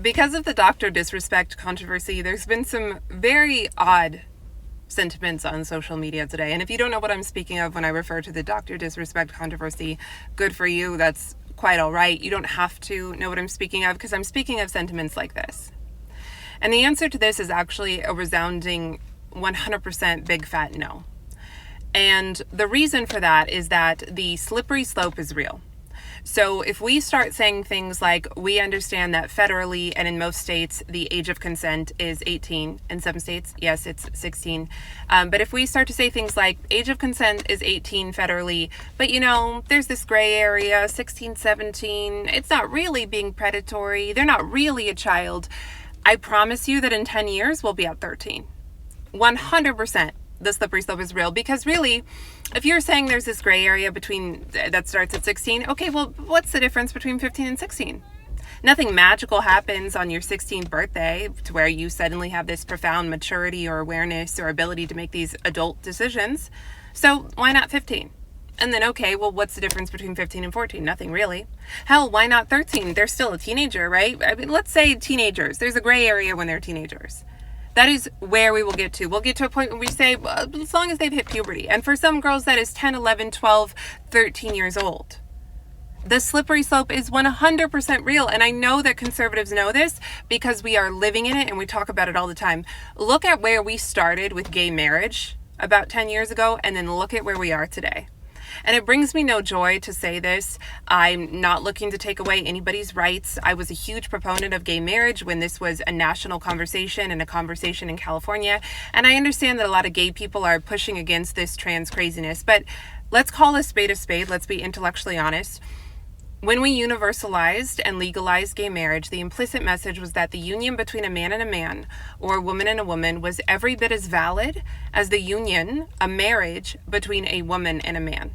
Because of the doctor disrespect controversy, there's been some very odd sentiments on social media today. And if you don't know what I'm speaking of when I refer to the doctor disrespect controversy, good for you. That's quite all right. You don't have to know what I'm speaking of, because I'm speaking of sentiments like this. And the answer to this is actually a resounding 100% big fat no. And the reason for that is that the slippery slope is real. So if we start saying things like, we understand that federally and in most states, the age of consent is 18. In some states, yes, it's 16. But if we start to say things like, age of consent is 18 federally, but there's this gray area, 16, 17, it's not really being predatory, they're not really a child, I promise you that in 10 years, we'll be at 13. 100%. The slippery slope is real, because really, if you're saying there's this gray area between that starts at 16, okay, well, what's the difference between 15 and 16? Nothing magical happens on your 16th birthday to where you suddenly have this profound maturity or awareness or ability to make these adult decisions. So why not 15? And then, okay, well, what's the difference between 15 and 14? Nothing really. Hell, why not 13? They're still a teenager, right? I mean, let's say teenagers. There's a gray area when they're teenagers. That is where we will get to. We'll get to a point where we say, well, as long as they've hit puberty. And for some girls, that is 10, 11, 12, 13 years old. The slippery slope is 100% real. And I know that conservatives know this because we are living in it and we talk about it all the time. Look at where we started with gay marriage about 10 years ago, and then look at where we are today. And it brings me no joy to say this. I'm not looking to take away anybody's rights. I was a huge proponent of gay marriage when this was a national conversation and a conversation in California. And I understand that a lot of gay people are pushing against this trans craziness. But let's call a spade a spade. Let's be intellectually honest. When we universalized and legalized gay marriage, the implicit message was that the union between a man and a man, or a woman and a woman, was every bit as valid as the union, a marriage, between a woman and a man.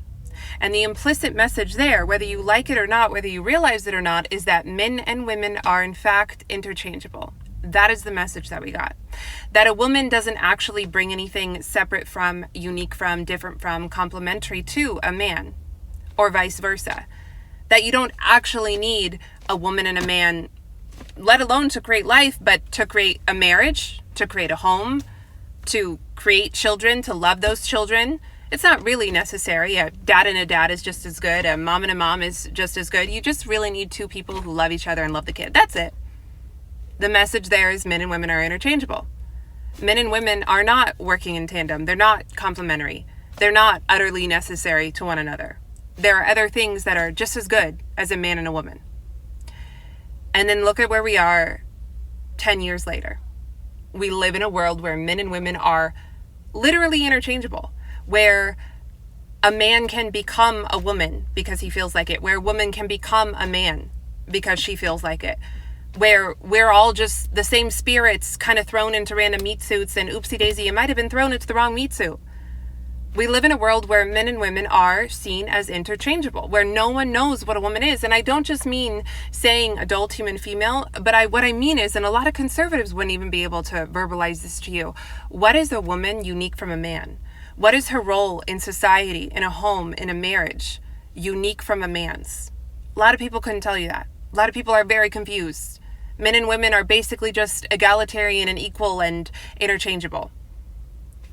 And the implicit message there, whether you like it or not, whether you realize it or not, is that men and women are in fact interchangeable. That is the message that we got. That a woman doesn't actually bring anything separate from, unique from, different from, complementary to a man, or vice versa. That you don't actually need a woman and a man, let alone to create life, but to create a marriage, to create a home, to create children, to love those children. It's not really necessary. A dad and a dad is just as good. A mom and a mom is just as good. You just really need two people who love each other and love the kid. That's it. The message there is men and women are interchangeable. Men and women are not working in tandem. They're not complementary. They're not utterly necessary to one another. There are other things that are just as good as a man and a woman. And then look at where we are 10 years later. We live in a world where men and women are literally interchangeable, where a man can become a woman because he feels like it, where a woman can become a man because she feels like it, where we're all just the same spirits kind of thrown into random meat suits, and oopsie daisy, you might have been thrown into the wrong meat suit. We live in a world where men and women are seen as interchangeable, where no one knows what a woman is. And I don't just mean saying adult, human, female, but what I mean is, and a lot of conservatives wouldn't even be able to verbalize this to you, what is a woman unique from a man? What is her role in society, in a home, in a marriage, unique from a man's? A lot of people couldn't tell you that. A lot of people are very confused. Men and women are basically just egalitarian and equal and interchangeable.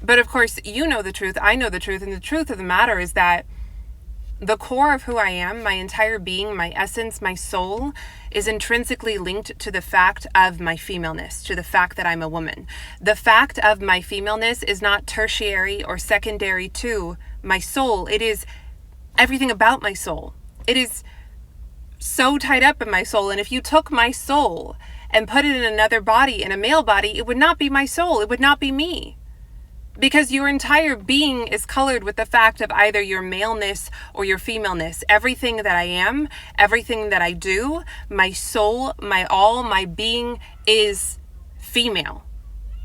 But of course, you know the truth, I know the truth, and the truth of the matter is that the core of who I am, my entire being, my essence, my soul, is intrinsically linked to the fact of my femaleness, to the fact that I'm a woman. The fact of my femaleness is not tertiary or secondary to my soul. It is everything about my soul. It is so tied up in my soul. And if you took my soul and put it in another body, in a male body, it would not be my soul. It would not be me. Because your entire being is colored with the fact of either your maleness or your femaleness. Everything that I am, everything that I do, my soul, my all, my being is female.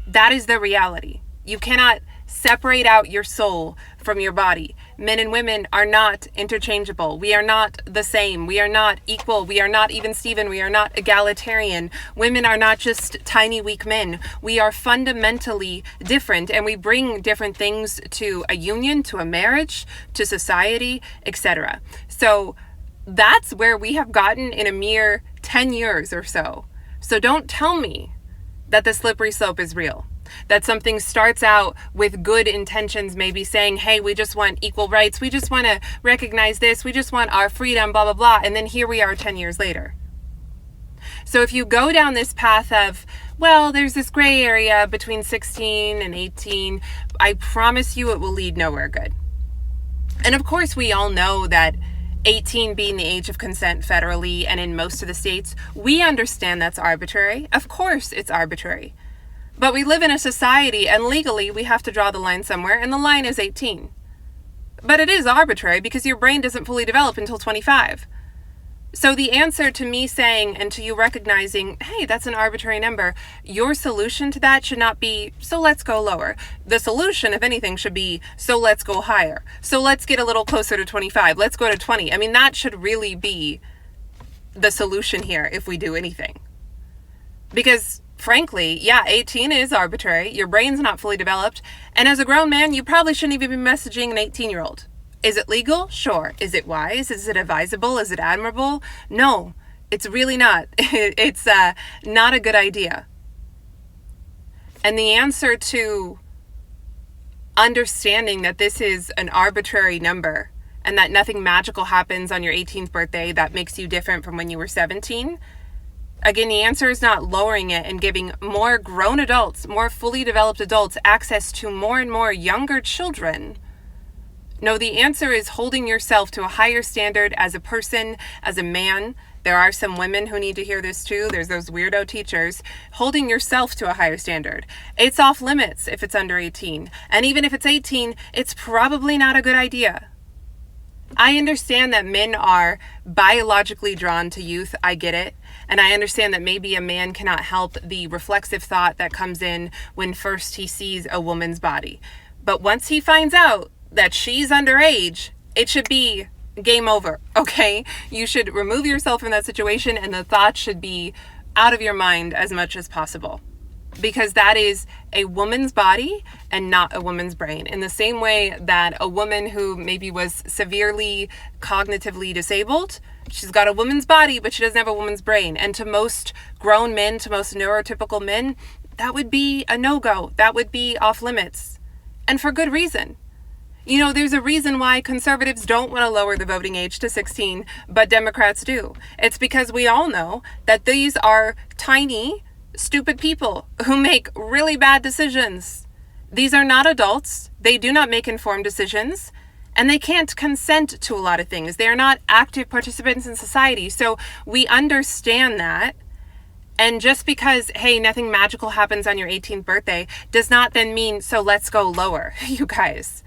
That is the reality. You cannot separate out your soul from your body. Men and women are not interchangeable. We are not the same. We are not equal. We are not even Steven. We are not egalitarian. Women are not just tiny, weak men. We are fundamentally different, and we bring different things to a union, to a marriage, to society, etc. So that's where we have gotten in a mere 10 years or so. So don't tell me that the slippery slope is real. That something starts out with good intentions, maybe saying, hey, we just want equal rights. We just want to recognize this. We just want our freedom, blah, blah, blah. And then here we are 10 years later. So if you go down this path of, well, there's this gray area between 16 and 18, I promise you it will lead nowhere good. And of course, we all know that 18 being the age of consent federally and in most of the states, we understand that's arbitrary. Of course it's arbitrary. But we live in a society and legally we have to draw the line somewhere, and the line is 18. But it is arbitrary because your brain doesn't fully develop until 25. So the answer to me saying and to you recognizing, hey, that's an arbitrary number, your solution to that should not be, so let's go lower. The solution, if anything, should be, so let's go higher. So let's get a little closer to 25. Let's go to 20. I mean, that should really be the solution here if we do anything. Because frankly, yeah, 18 is arbitrary. Your brain's not fully developed. And as a grown man, you probably shouldn't even be messaging an 18-year-old. Is it legal? Sure. Is it wise? Is it advisable? Is it admirable? No, it's really not. It's not a good idea. And the answer to understanding that this is an arbitrary number and that nothing magical happens on your 18th birthday that makes you different from when you were 17, again, the answer is not lowering it and giving more grown adults, more fully developed adults, access to more and more younger children. No, the answer is holding yourself to a higher standard as a person, as a man. There are some women who need to hear this too. There's those weirdo teachers. Holding yourself to a higher standard. It's off limits if it's under 18. And even if it's 18, it's probably not a good idea. I understand that men are biologically drawn to youth. I get it. And I understand that maybe a man cannot help the reflexive thought that comes in when first he sees a woman's body. But once he finds out that she's underage, it should be game over, okay? You should remove yourself from that situation and the thoughts should be out of your mind as much as possible. Because that is a woman's body and not a woman's brain. In the same way that a woman who maybe was severely cognitively disabled, she's got a woman's body, but she doesn't have a woman's brain. And to most grown men, to most neurotypical men, that would be a no-go. That would be off limits. And for good reason. You know, there's a reason why conservatives don't want to lower the voting age to 16, but Democrats do. It's because we all know that these are tiny, stupid people who make really bad decisions. These are not adults. They do not make informed decisions, and they can't consent to a lot of things. They are not active participants in society. So we understand that. And just because, hey, nothing magical happens on your 18th birthday does not then mean, so let's go lower, you guys.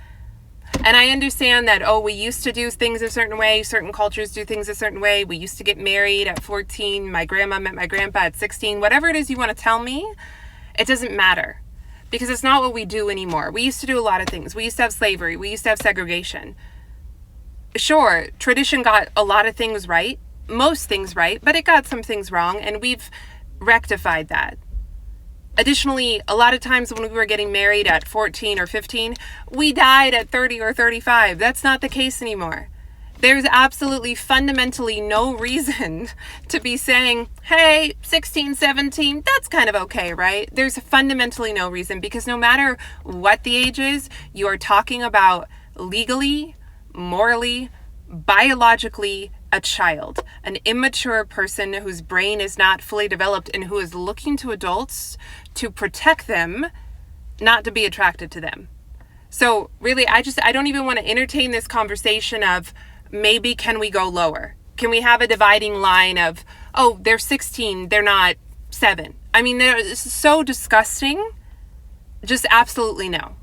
And I understand that, oh, we used to do things a certain way. Certain cultures do things a certain way. We used to get married at 14. My grandma met my grandpa at 16. Whatever it is you want to tell me, it doesn't matter. Because it's not what we do anymore. We used to do a lot of things. We used to have slavery. We used to have segregation. Sure, tradition got a lot of things right. Most things right. But it got some things wrong. And we've rectified that. Additionally, a lot of times when we were getting married at 14 or 15, we died at 30 or 35. That's not the case anymore. There's absolutely fundamentally no reason to be saying, hey, 16, 17, that's kind of okay, right? There's fundamentally no reason, because no matter what the age is, you are talking about legally, morally, biologically, a child, an immature person whose brain is not fully developed and who is looking to adults to protect them, not to be attracted to them. So really, I don't even want to entertain this conversation of maybe can we go lower? Can we have a dividing line of, oh, they're 16, they're not 7. I mean, they're so disgusting. Just absolutely no.